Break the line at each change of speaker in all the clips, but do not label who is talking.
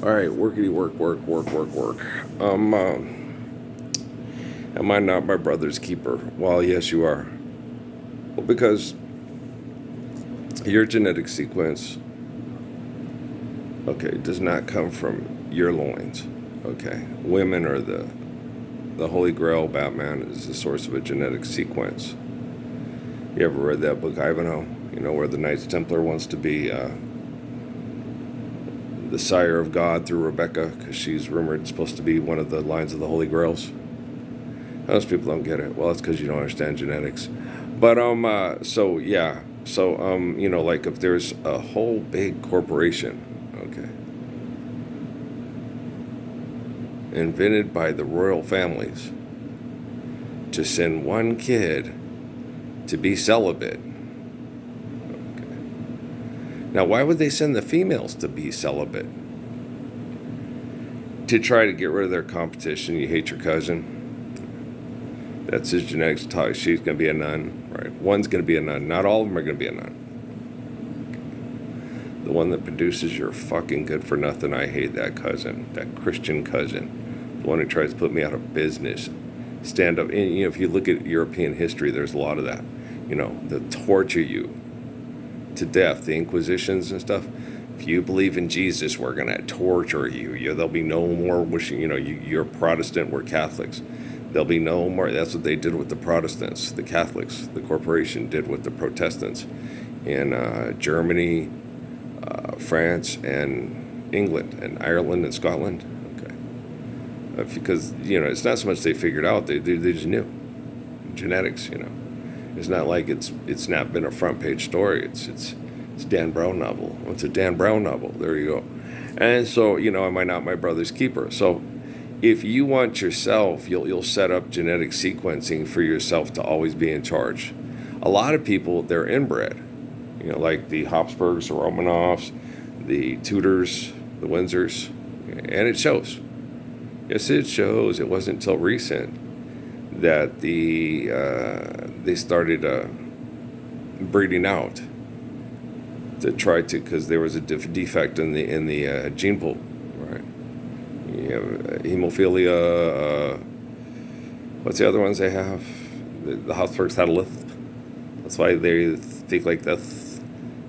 All right, workity work. Am I not my brother's keeper? Well, yes, you are. Well, because your genetic sequence, okay, does not come from your loins. Okay, women are the Holy Grail. Batman is the source of a genetic sequence. You ever read that book Ivanhoe? You know where the Knights Templar wants to be the sire of God through Rebecca because she's rumored supposed to be one of the lines of the Holy Grails. Most people don't get it. Well, it's because you don't understand genetics. But so yeah, so like if there's a whole big corporation, okay, invented by the royal families to send one kid to be celibate. Okay. Now, why would they send the females to be celibate? To try to get rid of their competition. You hate your cousin. That's his genetics. She's going to be a nun, right? One's going to be a nun. Not all of them are going to be a nun. The one that produces your fucking good for nothing. I hate that cousin, that Christian cousin, the one who tries to put me out of business. Stand up. And, if you look at European history, there's a lot of that. That torture you to death. The Inquisitions and stuff. If you believe in Jesus, we're going to torture you. There'll be no more wishing. You're Protestant. We're Catholics. There'll be no more. That's what they did with the Protestants, the Catholics. The corporation did with the Protestants in Germany, France, and England, and Ireland, and Scotland. Okay, because it's not so much they figured out; they just knew genetics. It's not like it's not been a front page story. It's Dan Brown novel. It's a Dan Brown novel. There you go. And so am I not my brother's keeper? So if you want yourself, you'll set up genetic sequencing for yourself to always be in charge. A lot of people, they're inbred, like the Habsburgs, the Romanovs, the Tudors, the Windsors, and it shows. Yes, it shows. It wasn't until recent that they started breeding out to try to, because there was a defect in the gene pool, right? You have hemophilia. What's the other ones they have? The Habsburgs had a lisp. That's why they speak like this.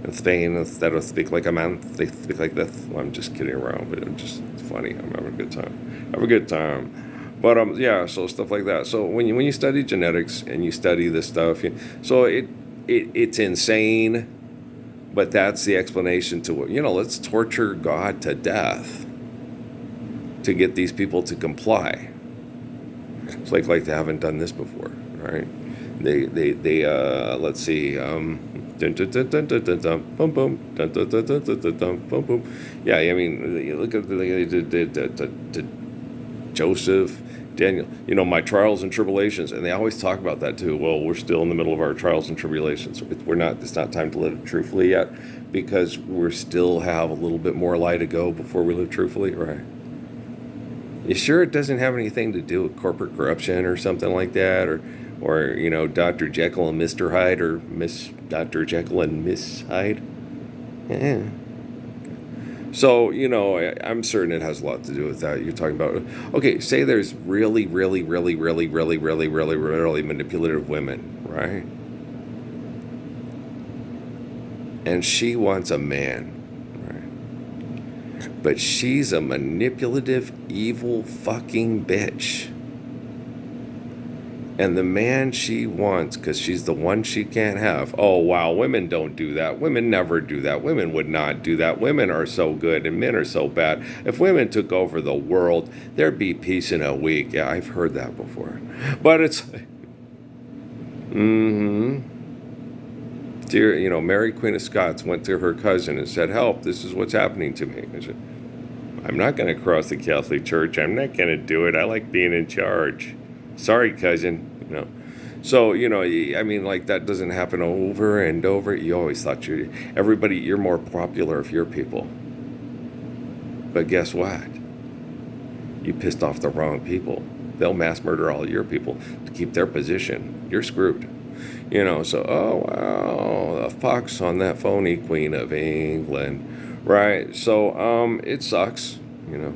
In Spain, instead of speak like a man, they speak like this. Well, I'm just kidding around, but it's funny. I'm having a good time. Have a good time. But yeah, so stuff like that. So when you study genetics and you study this stuff, so it's insane, but that's the explanation to what let's torture God to death to get these people to comply. It's like they haven't done this before, right? They let's see, dun, dun, dun, dun, dun, dun, dun, boom boom, dun, dun, dun, dun, dun, dun, dun, boom boom. Yeah, I mean, you look at they did Joseph, Daniel. My trials and tribulations, and they always talk about that too. Well, we're still in the middle of our trials and tribulations. We're not. It's not time to live truthfully yet, because we still have a little bit more lie to go before we live truthfully, right? You sure it doesn't have anything to do with corporate corruption or something like that, or Dr. Jekyll and Mr. Hyde, or Miss Dr. Jekyll and Miss Hyde? Yeah. So, I'm certain it has a lot to do with that. You're talking about, okay, say there's really, really, really, really, really, really, really, really manipulative women, right? And she wants a man. But she's a manipulative, evil fucking bitch. And the man she wants, because she's the one she can't have. Oh, wow, women don't do that. Women never do that. Women would not do that. Women are so good and men are so bad. If women took over the world, there'd be peace in a week. Yeah, I've heard that before. But it's... Dear, Mary Queen of Scots went to her cousin and said, help, this is what's happening to me. I said, I'm not going to cross the Catholic Church. I'm not going to do it. I like being in charge. Sorry, cousin. So, that doesn't happen over and over. You always thought you're more popular if you're people. But guess what? You pissed off the wrong people. They'll mass murder all your people to keep their position. You're screwed. So, oh, wow, the pox on that phony Queen of England. Right, so it sucks. you know.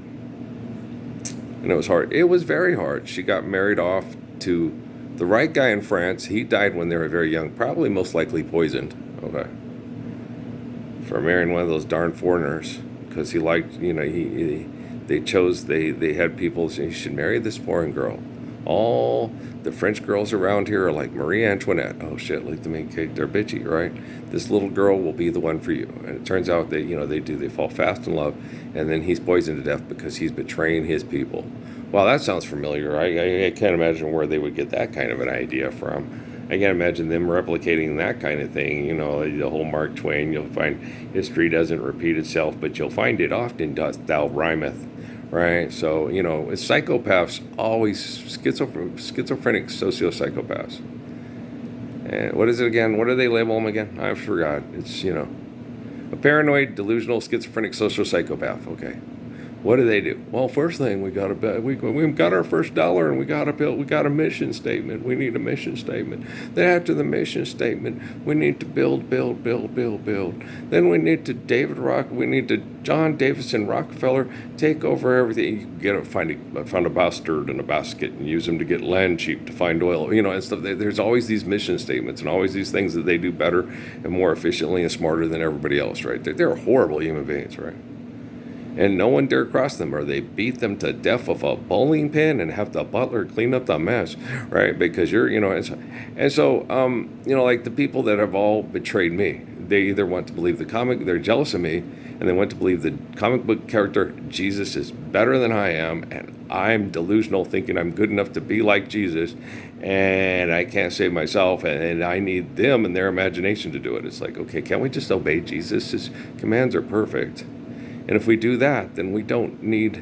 And it was hard. It was very hard. She got married off to the right guy in France. He died when they were very young, probably most likely poisoned. Okay. For marrying one of those darn foreigners, because he liked, they had people saying, you should marry this foreign girl. All the French girls around here are like Marie Antoinette. Oh shit, like the main cake, they're bitchy, right? This little girl will be the one for you. And it turns out that, they fall fast in love, and then he's poisoned to death because he's betraying his people. Wow, that sounds familiar. I can't imagine where they would get that kind of an idea from. I can't imagine them replicating that kind of thing. The whole Mark Twain, you'll find history doesn't repeat itself, but you'll find it often does, thou rhymeth, right? So, psychopaths, always schizophrenic sociopsychopaths. And what is it again? What do they label them again? I forgot. It's, a paranoid, delusional, schizophrenic sociopsychopath. Okay. What do? Well, first thing we got we got our first dollar, and we got a mission statement. We need a mission statement. Then after the mission statement, we need to build. Then we need to John Davison Rockefeller take over everything. You found a bastard in a basket and use them to get land cheap to find oil, and stuff. There's always these mission statements and always these things that they do better and more efficiently and smarter than everybody else, right? They're horrible human beings, right? And no one dare cross them, or they beat them to death with a bowling pin and have the butler clean up the mess, right? Because and so like the people that have all betrayed me, they either want to believe they're jealous of me, and they want to believe the comic book character Jesus is better than I am, and I'm delusional, thinking I'm good enough to be like Jesus, and I can't save myself, and I need them and their imagination to do it. It's like, okay, can't we just obey Jesus? His commands are perfect. And if we do that, then you don't need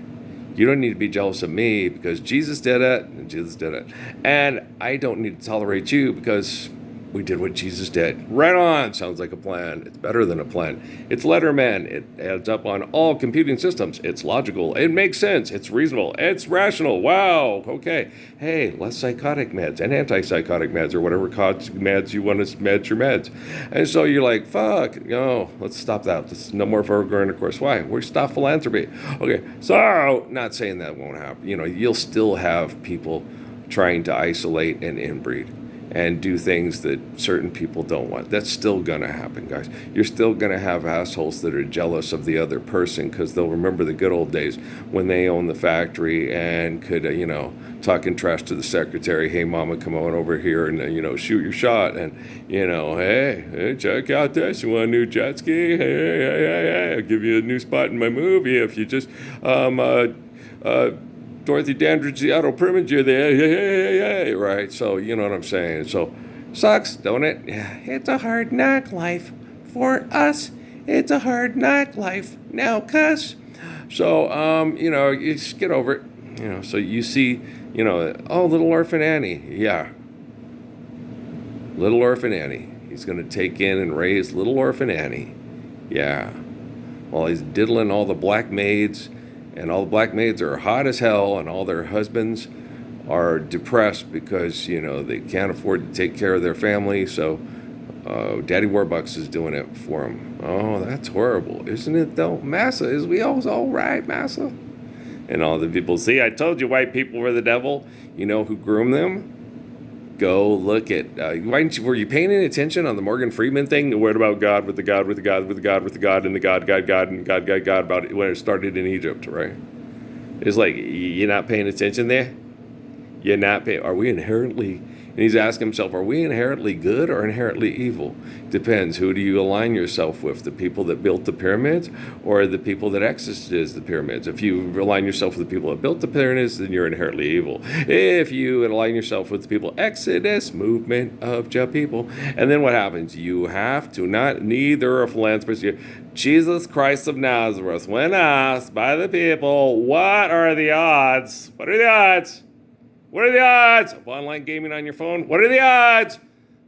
to be jealous of me because Jesus did it, and Jesus did it. And I don't need to tolerate you because we did what Jesus did. Right on, sounds like a plan. It's better than a plan. It's Letterman. It adds up on all computing systems. It's logical. It makes sense. It's reasonable. It's rational. Wow, okay. Hey, less psychotic meds and antipsychotic meds or whatever meds you want to med your meds. And so you're like, fuck, let's stop that. There's no more vulgar intercourse. Why? We stop philanthropy. Okay, so not saying that won't happen. You'll still have people trying to isolate and inbreed and do things that certain people don't want. That's still going to happen, guys. You're still going to have assholes that are jealous of the other person because they'll remember the good old days when they owned the factory and could, talking trash to the secretary. Hey, mama, come on over here and, shoot your shot. And, hey, check out this. You want a new jet ski? Hey, I'll give you a new spot in my movie if you just, Dorothy Dandridge, the auto primager there, hey, right? So, you know what I'm saying. So, sucks, don't it? Yeah, it's a hard knock life. For us, it's a hard knock life. Now, cuss. So, you just get over it. So you see, little orphan Annie. Yeah. Little orphan Annie. He's going to take in and raise little orphan Annie. Yeah. While he's diddling all the black maids. And all the black maids are hot as hell, and all their husbands are depressed because, they can't afford to take care of their family. So Daddy Warbucks is doing it for them. Oh, that's horrible. Isn't it, though? Massa, is we all right, Massa? And all the people, see, I told you white people were the devil. You know who groomed them? Go look at, were you paying any attention on the Morgan Freeman thing? What about God with the God, with the God, with the God, with the God, and the God, and God, about it when it started in Egypt, right? It's like, you're not paying attention there? You're not paying, are we inherently, and he's asking himself, are we inherently good or inherently evil? Depends. Who do you align yourself with? The people that built the pyramids or the people that exited the pyramids? If you align yourself with the people that built the pyramids, then you're inherently evil. If you align yourself with the people, Exodus movement of the people, and then what happens? You have to neither a philanthropist. Jesus Christ of Nazareth, when asked by the people, what are the odds? What are the odds? What are the odds of online gaming on your phone? What are the odds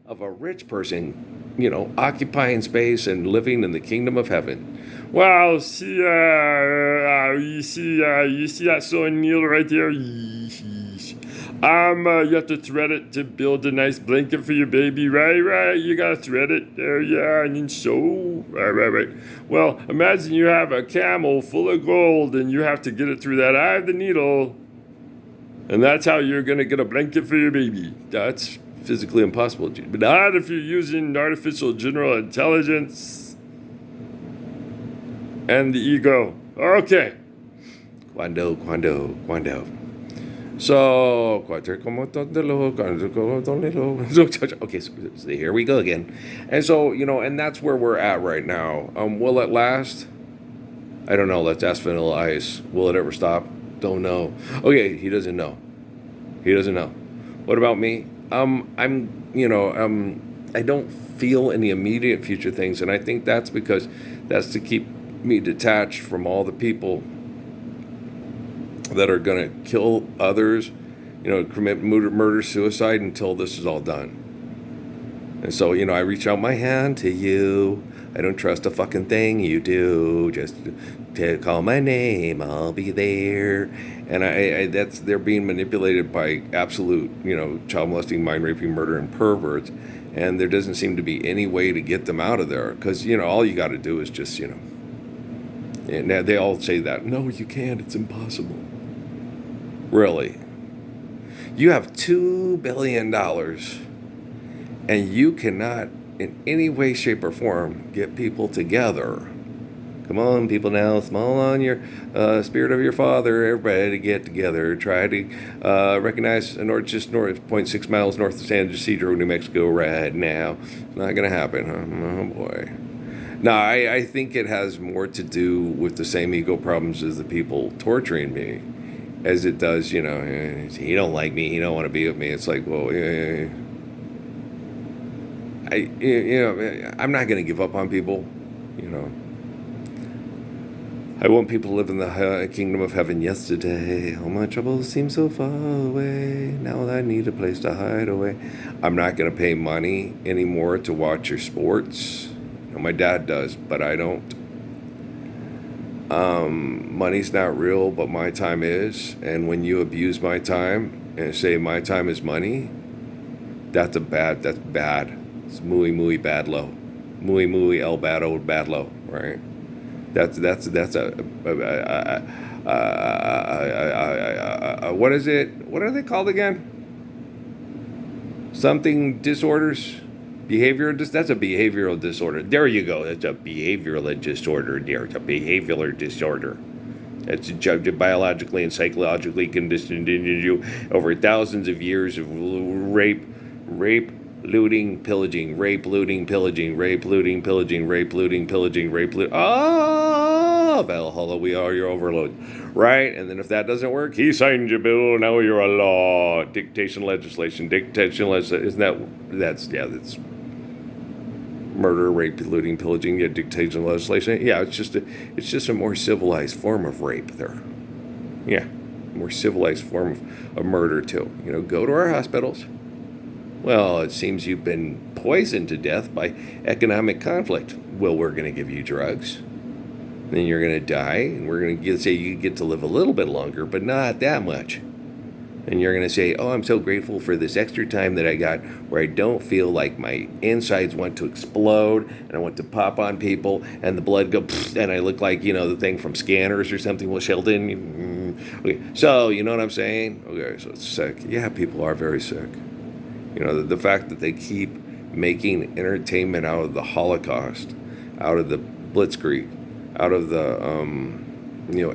of a rich person, occupying space and living in the kingdom of heaven? Well, you see that Son Neil right there?
You have to thread it to build a nice blanket for your baby, right? You gotta thread it there, yeah, and then sew, right. Well, imagine you have a camel full of gold and you have to get it through that eye of the needle, and that's how you're gonna get a blanket for your baby. That's physically impossible, but not if you're using artificial general intelligence and the ego. Okay.
Quando. So, okay, so here we go again. And so, and that's where we're at right now. Will it last? I don't know. Let's ask Vanilla Ice. Will it ever stop? Don't know. Okay, he doesn't know. He doesn't know. What about me? I don't feel any immediate future things, and I think that's because that's to keep me detached from all the people that are going to kill others, commit murder, suicide until this is all done. And so, I reach out my hand to you. I don't trust a fucking thing you do. Just to call my name, I'll be there. And they're being manipulated by absolute, child molesting, mind raping, murder, and perverts. And there doesn't seem to be any way to get them out of there because, all you got to do is just, and they all say that. No, you can't. It's impossible. Really? You have $2 billion and you cannot in any way, shape, or form get people together. Come on, people now, small on your spirit of your father, everybody get together. Try to recognize just north, 0.6 miles north of San Ysidro, New Mexico right now. It's not going to happen, huh? Oh, boy. No, I think it has more to do with the same ego problems as the people torturing me as it does, he don't like me, he don't want to be with me. It's like, well, I'm not going to give up on people, I want people to live in the kingdom of heaven. Yesterday, all my troubles seem so far away. Now I need a place to hide away. I'm not going to pay money anymore to watch your sports. My dad does, but I don't. Money's not real, but my time is. And when you abuse my time and say my time is money, that's bad. It's muy bad low. Muy el bad old bad low, right? That's what is it? What are they called again? Something disorders? That's a behavioral disorder. There you go. That's a behavioral disorder. It's a behavioral disorder. It's biologically and psychologically conditioned in you over thousands of years of rape, looting, pillaging, rape, looting, pillaging, rape, looting, pillaging, rape, looting, pillaging, rape, looting. Oh, Valhalla, we are your overlord. Right? And then if that doesn't work, he signed your bill, now you're a law. Dictation legislation. Isn't that's murder, rape, looting, pillaging, dictation legislation. Yeah, it's just a more civilized form of rape there. Yeah, more civilized form of murder too. Go to our hospitals. Well, it seems you've been poisoned to death by economic conflict. Well, we're going to give you drugs. Then you're going to die, and we're going to say you get to live a little bit longer, but not that much. And you're going to say, oh, I'm so grateful for this extra time that I got where I don't feel like my insides want to explode and I want to pop on people and the blood go, and I look like, the thing from Scanners or something. Well, Sheldon. Okay. So, you know what I'm saying? Okay, so it's sick. Yeah, people are very sick. The fact that they keep making entertainment out of the Holocaust, out of the Blitzkrieg, out of the,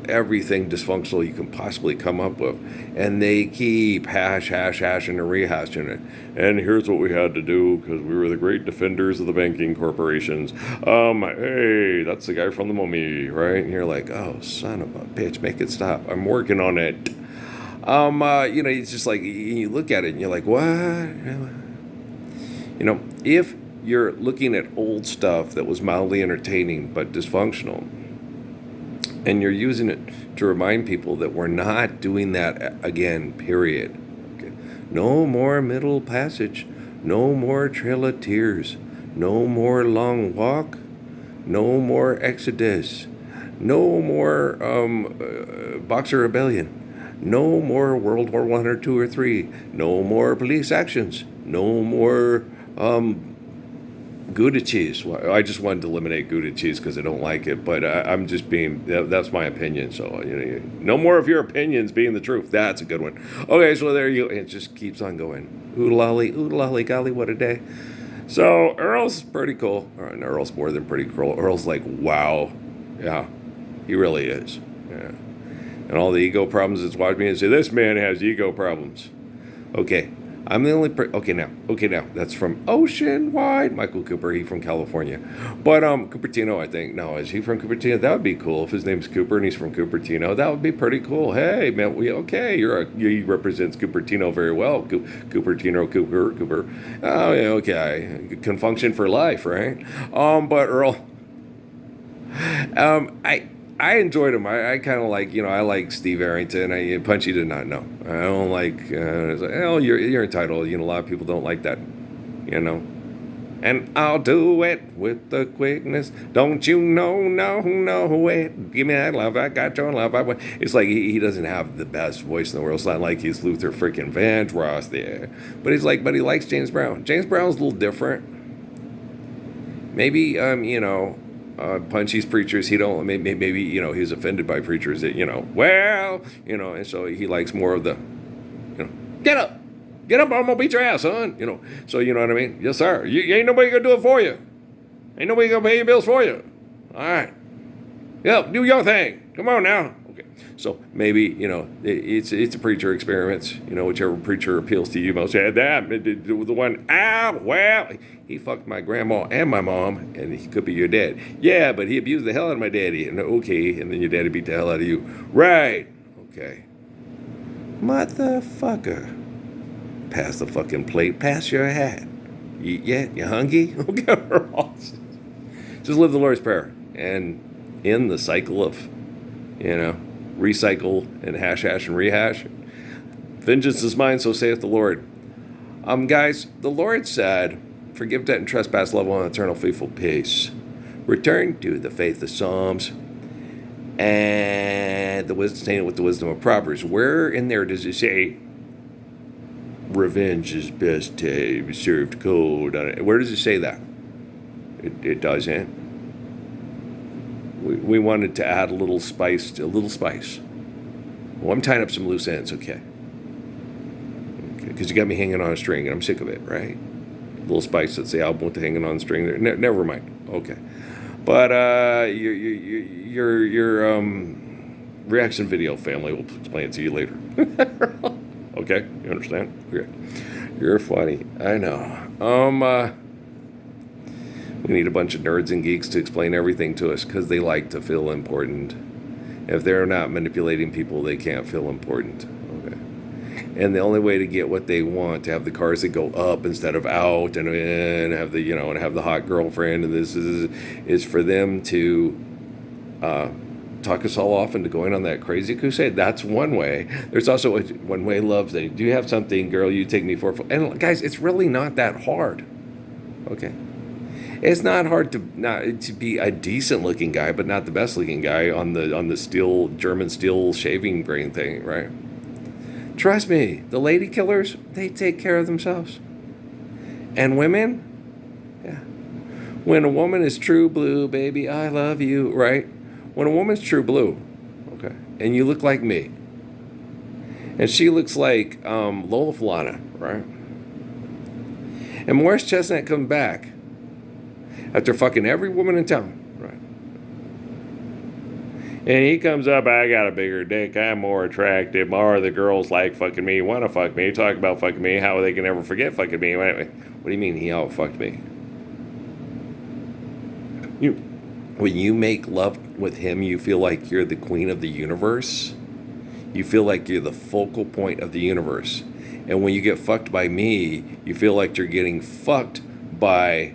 everything dysfunctional you can possibly come up with. And they keep hashing and rehashing it. And here's what we had to do because we were the great defenders of the banking corporations. Hey, that's the guy from the Mummy, right? And you're like, oh, son of a bitch, make it stop. I'm working on it. It's just like you look at it and you're like, what? If you're looking at old stuff that was mildly entertaining but dysfunctional, and you're using it to remind people that we're not doing that again, period. Okay. No more Middle Passage, no more Trail of Tears, no more Long Walk, no more Exodus, no more Boxer Rebellion. No more World War I or II or III. No more police actions. No more Gouda cheese. Well, I just wanted to eliminate Gouda cheese because I don't like it, but I'm just being, that's my opinion. So, no more of your opinions being the truth. That's a good one. Okay, so there you go. It just keeps on going. Oodle lolly, golly, what a day. So, Earl's pretty cool. And Earl's more than pretty cool. Earl's like, wow. Yeah, he really is. Yeah. And all the ego problems that's watched me and say, this man has ego problems. Okay. I'm the only okay now that's from Ocean Wide. Michael Cooper, he from California, but Cupertino, I think. No, is he from Cupertino? That would be cool if his name's Cooper and he's from Cupertino. That would be pretty cool. Hey man, he represents Cupertino very well. Cooper. Oh yeah, okay, can function for life, right? But Earl, I enjoyed him. I kind of like, I like Steve Arrington. Punchy did not know. I don't like, it's like, oh, you're entitled. A lot of people don't like that, And I'll do it with the quickness. Don't you know it. Give me that love. I got your love. It's like he doesn't have the best voice in the world. It's not like he's Luther freaking Vandross there. But he likes James Brown. James Brown's a little different. Maybe, Punchy's preachers, he don't, maybe, he's offended by preachers that, and so he likes more of the, get up, I'm gonna beat your ass, son, so you know what I mean? Yes, sir. You ain't nobody gonna do it for you. Ain't nobody gonna pay your bills for you. All right. Yep, do your thing. Come on now. Okay. So maybe, it's a preacher experience, whichever preacher appeals to you most. Yeah, the one, he fucked my grandma and my mom, and he could be your dad. Yeah, but he abused the hell out of my daddy. And okay, and then your daddy beat the hell out of you. Right. Okay. Motherfucker. Pass the fucking plate. Pass your hat. You hungry? Okay. Just live the Lord's Prayer. And in the cycle of, recycle and hash and rehash. Vengeance is mine, so saith the Lord. Guys, the Lord said, forgive debt and trespass, love one eternal faithful peace. Return to the faith of Psalms and the wisdom with the wisdom of Proverbs. Where in there does it say revenge is best served cold? Where does it say that? It doesn't. We wanted to add a little spice. Well, I'm tying up some loose ends, okay? Because you got me hanging on a string, and I'm sick of it, right? A little spice that's the album with the hanging on the string there. Never mind. Okay. But your reaction video family will explain it to you later. Okay? You understand? Okay. You're funny. I know. We need a bunch of nerds and geeks to explain everything to us because they like to feel important. If they're not manipulating people, they can't feel important. Okay. And the only way to get what they want, to have the cars that go up instead of out, and have the and have the hot girlfriend, and this is for them to talk us all off into going on that crazy crusade. That's one way. There's also a one-way love thing. Do you have something, girl? You take me for. And guys, it's really not that hard. Okay. It's not hard to be a decent looking guy, but not the best looking guy on the German steel shaving grain thing, right? Trust me, the lady killers, they take care of themselves. And women, yeah. When a woman is true blue, baby, I love you, right? When a woman's true blue, okay, and you look like me, and she looks like Lola Falana, right? And Morris Chestnut comes back after fucking every woman in town, right? And he comes up, I got a bigger dick, I'm more attractive, more of the girls like fucking me, want to fuck me, talk about fucking me, how they can never forget fucking me. What do you mean he out-fucked me? When you make love with him, you feel like you're the queen of the universe. You feel like you're the focal point of the universe. And when you get fucked by me, you feel like you're getting fucked by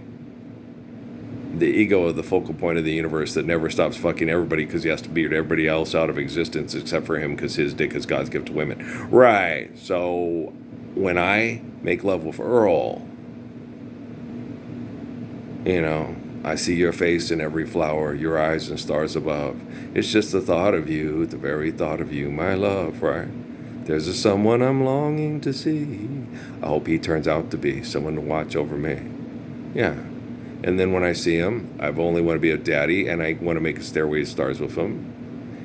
the ego of the focal point of the universe that never stops fucking everybody because he has to beat everybody else out of existence except for him because his dick is God's gift to women. Right. So when I make love with Earl, I see your face in every flower, your eyes and stars above. It's just the thought of you, the very thought of you, my love, right? There's a someone I'm longing to see. I hope he turns out to be someone to watch over me. Yeah. And then when I see him, I've only want to be a daddy, and I want to make a Stairway to Stars with him.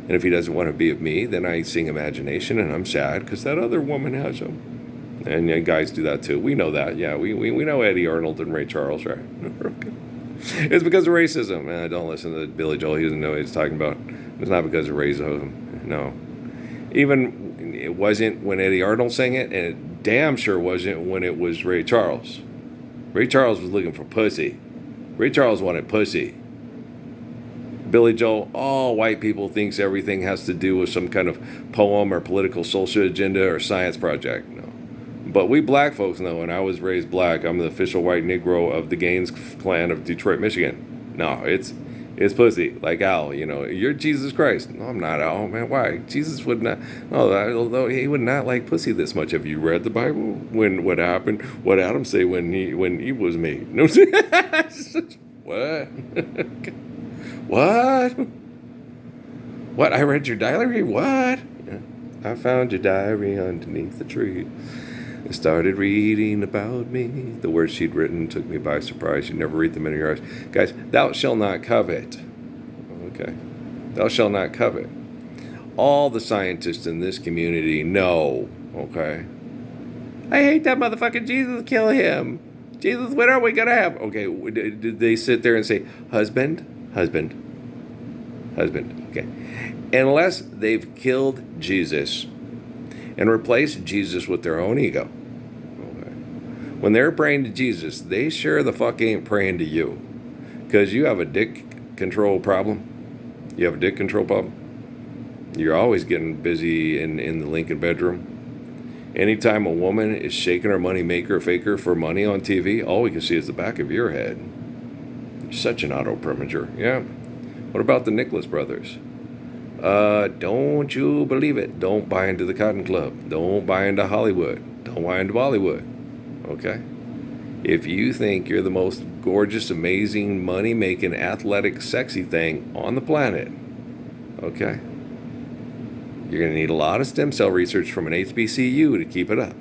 And if he doesn't want to be with me, then I sing Imagination, and I'm sad because that other woman has him. And yeah, guys do that too. We know that. Yeah, we know Eddie Arnold and Ray Charles, right? It's because of racism. Don't listen to Billy Joel. He doesn't know what he's talking about. It's not because of racism. No. Even it wasn't when Eddie Arnold sang it, and it damn sure wasn't when it was Ray Charles. Ray Charles was looking for pussy. Ray Charles wanted pussy. Billy Joel, all white people thinks everything has to do with some kind of poem or political social agenda or science project. No. But we black folks know, and I was raised black. I'm the official white Negro of the Gaines clan of Detroit, Michigan. No, it's pussy, like Al. You're Jesus Christ. No, I'm not Al, man. Why? Jesus would not. No, he would not like pussy this much. Have you read the Bible? What happened? What Adam say when he was made? No. What? What? What? I read your diary? What? Yeah. I found your diary underneath the tree. I started reading about me. The words she'd written took me by surprise. You never read them in your eyes. Guys, thou shalt not covet. Okay. Thou shalt not covet. All the scientists in this community know, okay? I hate that motherfucker. Jesus, kill him. Jesus, when are we going to have? Okay, did they sit there and say, husband? Husband. Okay. Unless they've killed Jesus and replaced Jesus with their own ego. Okay. When they're praying to Jesus, they sure the fuck ain't praying to you. Because you have a dick control problem. You have a dick control problem. You're always getting busy in the Lincoln bedroom. Anytime a woman is shaking her money maker faker for money on TV, all we can see is the back of your head. You're such an auto-premature. Yeah. What about the Nicholas brothers? Don't you believe it. Don't buy into the Cotton Club. Don't buy into Hollywood. Don't buy into Bollywood. Okay? If you think you're the most gorgeous, amazing, money-making, athletic, sexy thing on the planet, okay, you're going to need a lot of stem cell research from an HBCU to keep it up.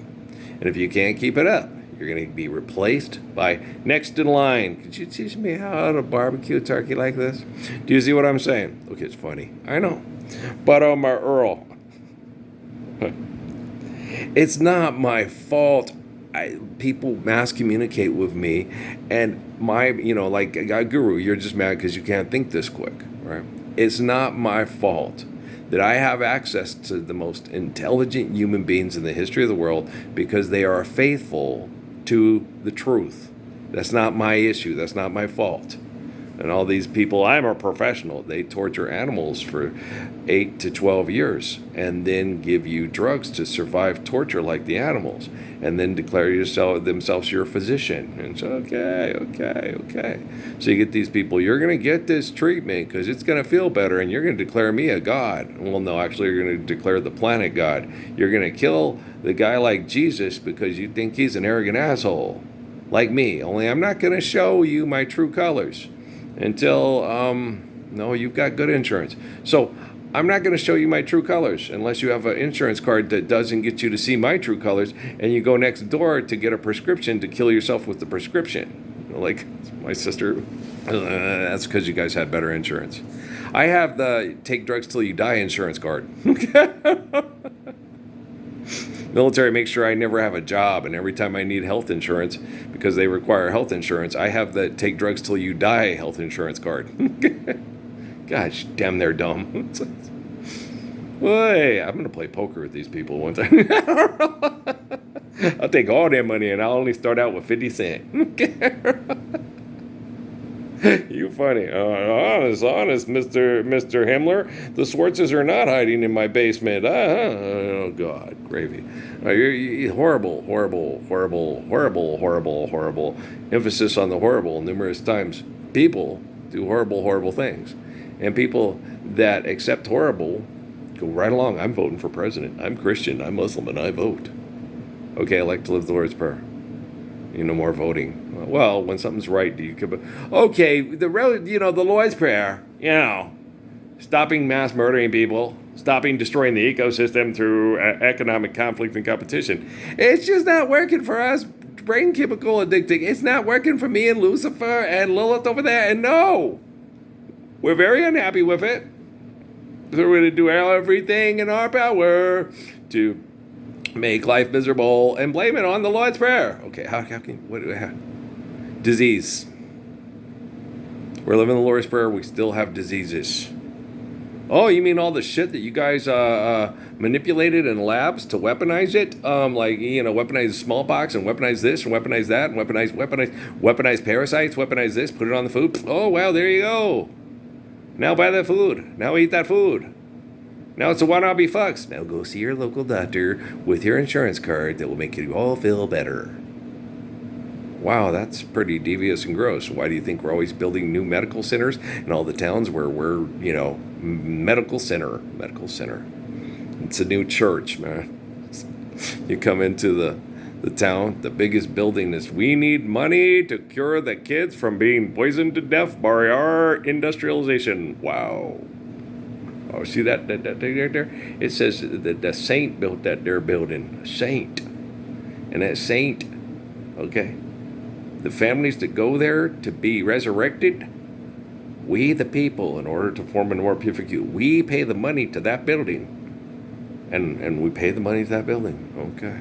And if you can't keep it up, you're going to be replaced by next in line. Could you teach me how to barbecue turkey like this? Do you see what I'm saying? Okay, it's funny. I know. But my Earl, it's not my fault. People mass communicate with me, and like Guru, you're just mad because you can't think this quick, right? It's not my fault that I have access to the most intelligent human beings in the history of the world because they are faithful to the truth. That's not my issue. That's not my fault. And all these people, I'm a professional, they torture animals for 8 to 12 years and then give you drugs to survive torture like the animals and then declare themselves your physician. And it's okay. So you get these people, you're going to get this treatment because it's going to feel better and you're going to declare me a god. Well, no, actually you're going to declare the planet god. You're going to kill the guy like Jesus because you think he's an arrogant asshole like me. Only I'm not going to show you my true colors until, no, you've got good insurance. So I'm not going to show you my true colors unless you have an insurance card that doesn't get you to see my true colors, and you go next door to get a prescription to kill yourself with the prescription. Like my sister, that's because you guys had better insurance. I have the take drugs till you die insurance card. Military makes sure I never have a job, and every time I need health insurance, because they require health insurance, I have the take drugs till you die health insurance card. Gosh, damn, they're dumb. Boy, I'm going to play poker with these people one time. I'll take all their money, and I'll only start out with 50 cents. You funny. Honest, Mr. Himmler. The Swartzes are not hiding in my basement. Oh, God. Gravy. You're horrible. Emphasis on the horrible numerous times. People do horrible things. And people that accept horrible go right along. I'm voting for president. I'm Christian. I'm Muslim, and I vote. Okay, I like to live the Lord's Prayer. No more voting. Well, when something's right, do you come? Okay, the Lord's Prayer. stopping mass murdering people, stopping destroying the ecosystem through economic conflict and competition. It's just not working for us brain chemical addicting. It's not working for me and Lucifer and Lilith over there. And no, we're very unhappy with it. So we're going to do everything in our power to make life miserable and blame it on the Lord's Prayer. Okay, how can, what do we have? Disease. We're living the Lord's Prayer, we still have diseases. Oh, you mean all the shit that you guys manipulated in labs to weaponize it? Weaponize smallpox and weaponize this and weaponize that and weaponize parasites, weaponize this, put it on the food. Oh, well, there you go. Now buy that food. Now eat that food. Now it's a wannabe fucks. Now go see your local doctor with your insurance card that will make you all feel better. Wow, that's pretty devious and gross. Why do you think we're always building new medical centers in all the towns where we're, medical center. It's a new church, man. You come into the town, the biggest building is, we need money to cure the kids from being poisoned to death by our industrialization. Wow. Oh, see that thing right there? It says that the saint built that there building. A saint. And that saint, okay, the families that go there to be resurrected, we the people, in order to form a more perfect you, we pay the money to that building. And we pay the money to that building. Okay.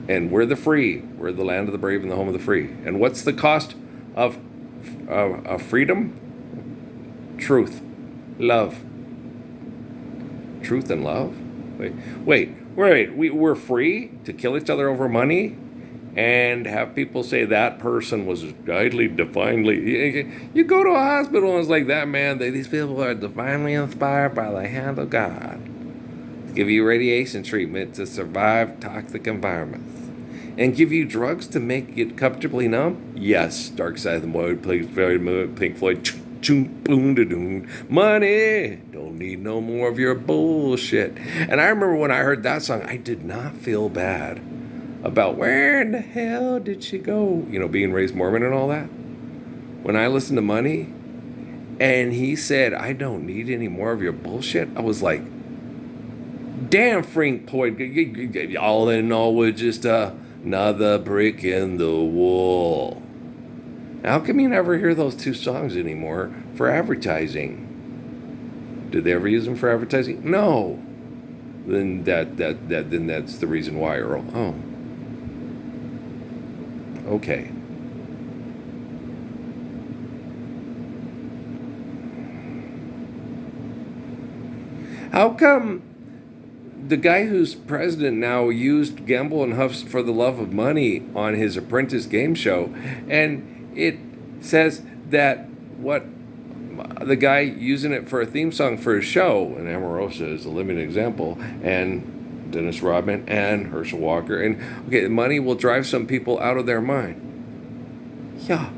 And we're the free. We're the land of the brave and the home of the free. And what's the cost of freedom? Truth. Love. Truth and love? Wait. We're free to kill each other over money and have people say that person was godly, divinely. You go to a hospital and it's like that, man. These people are divinely inspired by the hand of God. Give you radiation treatment to survive toxic environments. And give you drugs to make you comfortably numb? Yes. Dark Side of the Moon, Pink Floyd. Money. Don't need no more of your bullshit. And I remember when I heard that song, I did not feel bad about where in the hell did she go? Being raised Mormon and all that. When I listened to Money and he said, I don't need any more of your bullshit, I was like, damn, Frank Floyd, all in all was just another brick in the wall. How come you never hear those two songs anymore for advertising? Did they ever use them for advertising? No. Then that's the reason why, Earl. Oh. Okay. How come the guy who's president now used Gamble and Huff's For the Love of Money on his Apprentice game show, and it says that what the guy using it for a theme song for his show, and Omarosa is a living example, and Dennis Rodman and Herschel Walker, and okay, money will drive some people out of their mind. Yeah.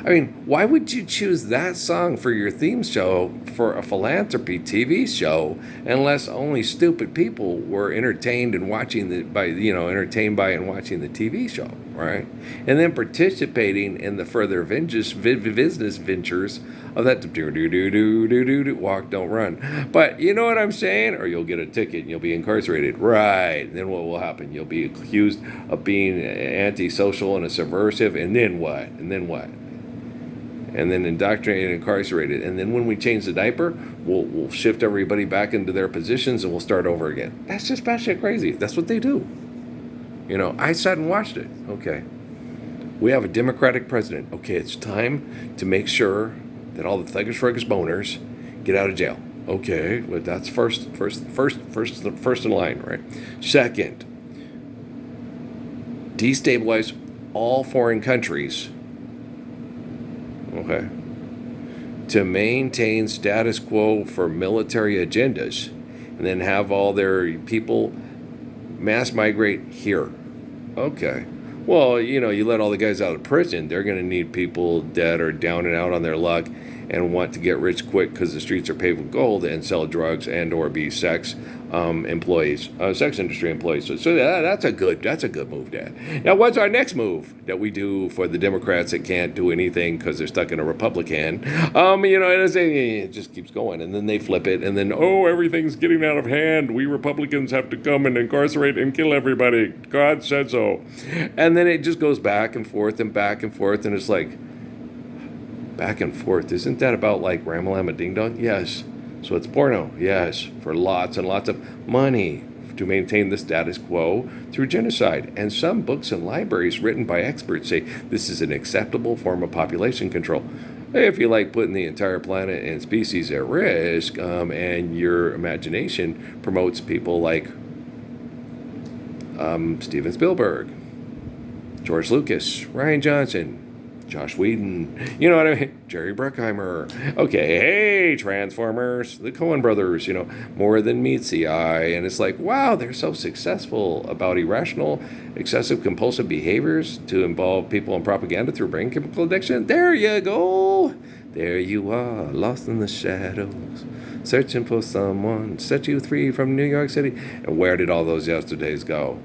I mean, why would you choose that song for your theme show for a philanthropy TV show unless only stupid people were entertained and entertained by and watching the TV show, right? And then participating in the further business ventures of that walk, don't run. But you know what I'm saying? Or you'll get a ticket and you'll be incarcerated. Right. And then what will happen? You'll be accused of being antisocial and a subversive. And then what? And then indoctrinated and incarcerated. And then when we change the diaper, we'll shift everybody back into their positions and we'll start over again. That's just batshit crazy. That's what they do. I sat and watched it. Okay. We have a Democratic president. Okay, it's time to make sure that all the thuggish boners get out of jail. Okay, well, that's first in line, right? Second, destabilize all foreign countries. Okay. To maintain status quo for military agendas, and then have all their people mass migrate here. Okay. Well, you let all the guys out of prison, they're going to need people that are down and out on their luck and want to get rich quick because the streets are paved with gold and sell drugs and or be sex sex industry employees. So that's a good move, Dad. Now, what's our next move that we do for the Democrats that can't do anything because they're stuck in a Republican? And it just keeps going, and then they flip it, and then everything's getting out of hand. We Republicans have to come and incarcerate and kill everybody. God said so, and then it just goes back and forth, and it's like back and forth. Isn't that about like Ramalama Ding Dong? Yes. So it's porno, yes, for lots and lots of money to maintain the status quo through genocide. And some books and libraries written by experts say this is an acceptable form of population control. If you like putting the entire planet and species at risk, and your imagination promotes people like Steven Spielberg, George Lucas, Rian Johnson, Josh Whedon, you know what I mean? Jerry Bruckheimer. Okay, hey, Transformers, the Coen brothers, more than meets the eye. And it's like, wow, they're so successful about irrational, excessive, compulsive behaviors to involve people in propaganda through brain chemical addiction. There you go. There you are, lost in the shadows, searching for someone to set you free from New York City. And where did all those yesterdays go?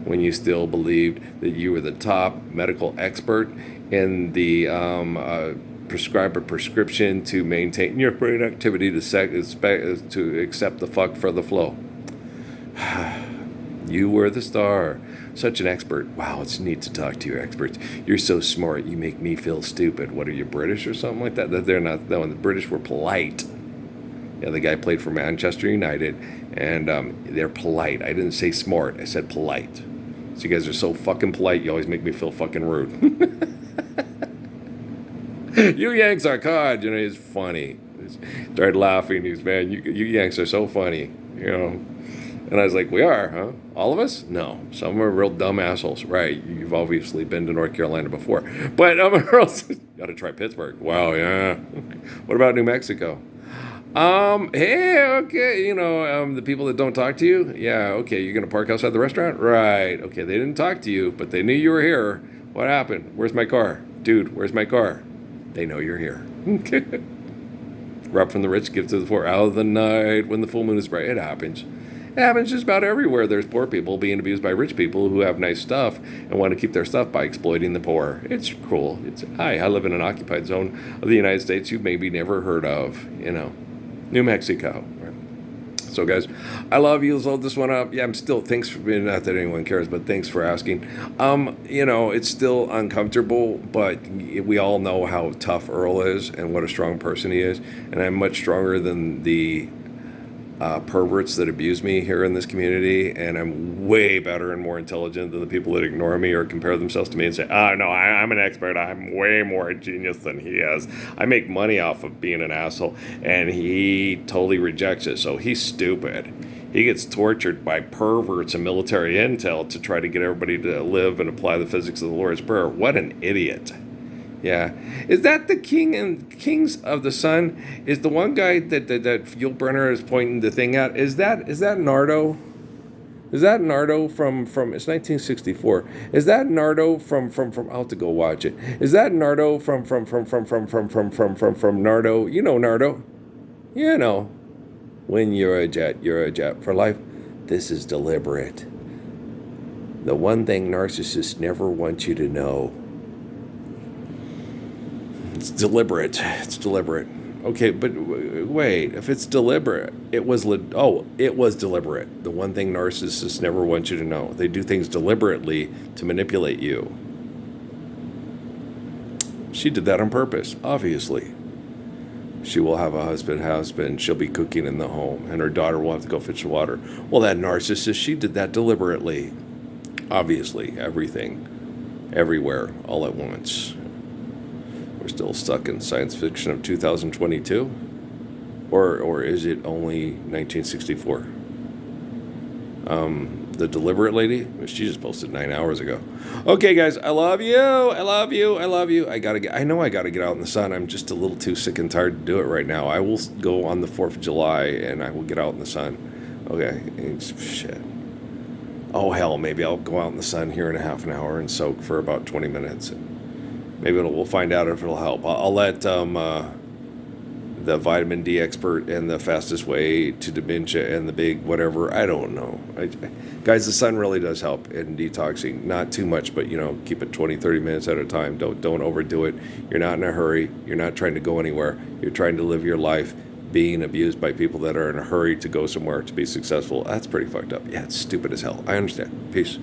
When you still believed that you were the top medical expert in the prescribe a prescription to maintain your brain activity to accept the fuck for the flow. You were the star. Such an expert. Wow, it's neat to talk to your experts. You're so smart, you make me feel stupid. What are you, British or something like that? They're not. No, the British were polite. Yeah, the guy played for Manchester United, and they're polite. I didn't say smart, I said polite. So you guys are so fucking polite, you always make me feel fucking rude. You Yanks are cod, he's funny. He started laughing, man, you Yanks are so funny, And I was like, we are, huh? All of us? No. Some of them are real dumb assholes. Right, you've obviously been to North Carolina before. But got to try Pittsburgh. Wow, yeah. What about New Mexico? Hey, okay, the people that don't talk to you, yeah, okay, you're gonna park outside the restaurant? Right, okay, they didn't talk to you, but they knew you were here. What happened? Where's my car? Dude, where's my car? They know you're here. Rob from the rich, give to the poor, out of the night, when the full moon is bright. It happens. It happens just about everywhere. There's poor people being abused by rich people who have nice stuff and want to keep their stuff by exploiting the poor. It's cruel. I live in an occupied zone of the United States you maybe never heard of, New Mexico. So, guys, I love you. Let's load this one up. Yeah, I'm still, thanks for being, not that anyone cares, but thanks for asking. It's still uncomfortable, but we all know how tough Earl is and what a strong person he is. And I'm much stronger than the perverts that abuse me here in this community, and I'm way better and more intelligent than the people that ignore me or compare themselves to me and say, no, I'm an expert, I'm way more genius than he is, I make money off of being an asshole, and he totally rejects it. So he's stupid. He gets tortured by perverts and military intel to try to get everybody to live and apply the physics of the Lord's Prayer. What an idiot. Yeah. Is that the king and kings of the sun? Is the one guy that Yulbrunner is pointing the thing at? Is that Nardo? Is that Nardo from it's 1964. Is that Nardo from I'll have to go watch it. Is that Nardo from Nardo? You know Nardo. When you're a jet for life. This is deliberate. The one thing narcissists never want you to know. It's deliberate. Okay, but wait. If it's deliberate, it was deliberate. The one thing narcissists never want you to know. They do things deliberately to manipulate you. She did that on purpose, obviously. She will have a husband. She'll be cooking in the home, and her daughter will have to go fetch the water. Well, that narcissist, she did that deliberately. Obviously, everything, everywhere, all at once. We're still stuck in science fiction of 2022? Or is it only 1964? The deliberate lady? She just posted 9 hours ago. Okay, guys, I love you. I know I gotta get out in the sun. I'm just a little too sick and tired to do it right now. I will go on the 4th of July, and I will get out in the sun. Okay, shit. Oh, hell, maybe I'll go out in the sun here in a half an hour and soak for about 20 minutes. Maybe we'll find out if it'll help. I'll let the vitamin D expert and the fastest way to dementia and the big whatever. I don't know. Guys, the sun really does help in detoxing. Not too much, but keep it 20, 30 minutes at a time. Don't overdo it. You're not in a hurry. You're not trying to go anywhere. You're trying to live your life. Being abused by people that are in a hurry to go somewhere to be successful, that's pretty fucked up. Yeah, it's stupid as hell. I understand. Peace.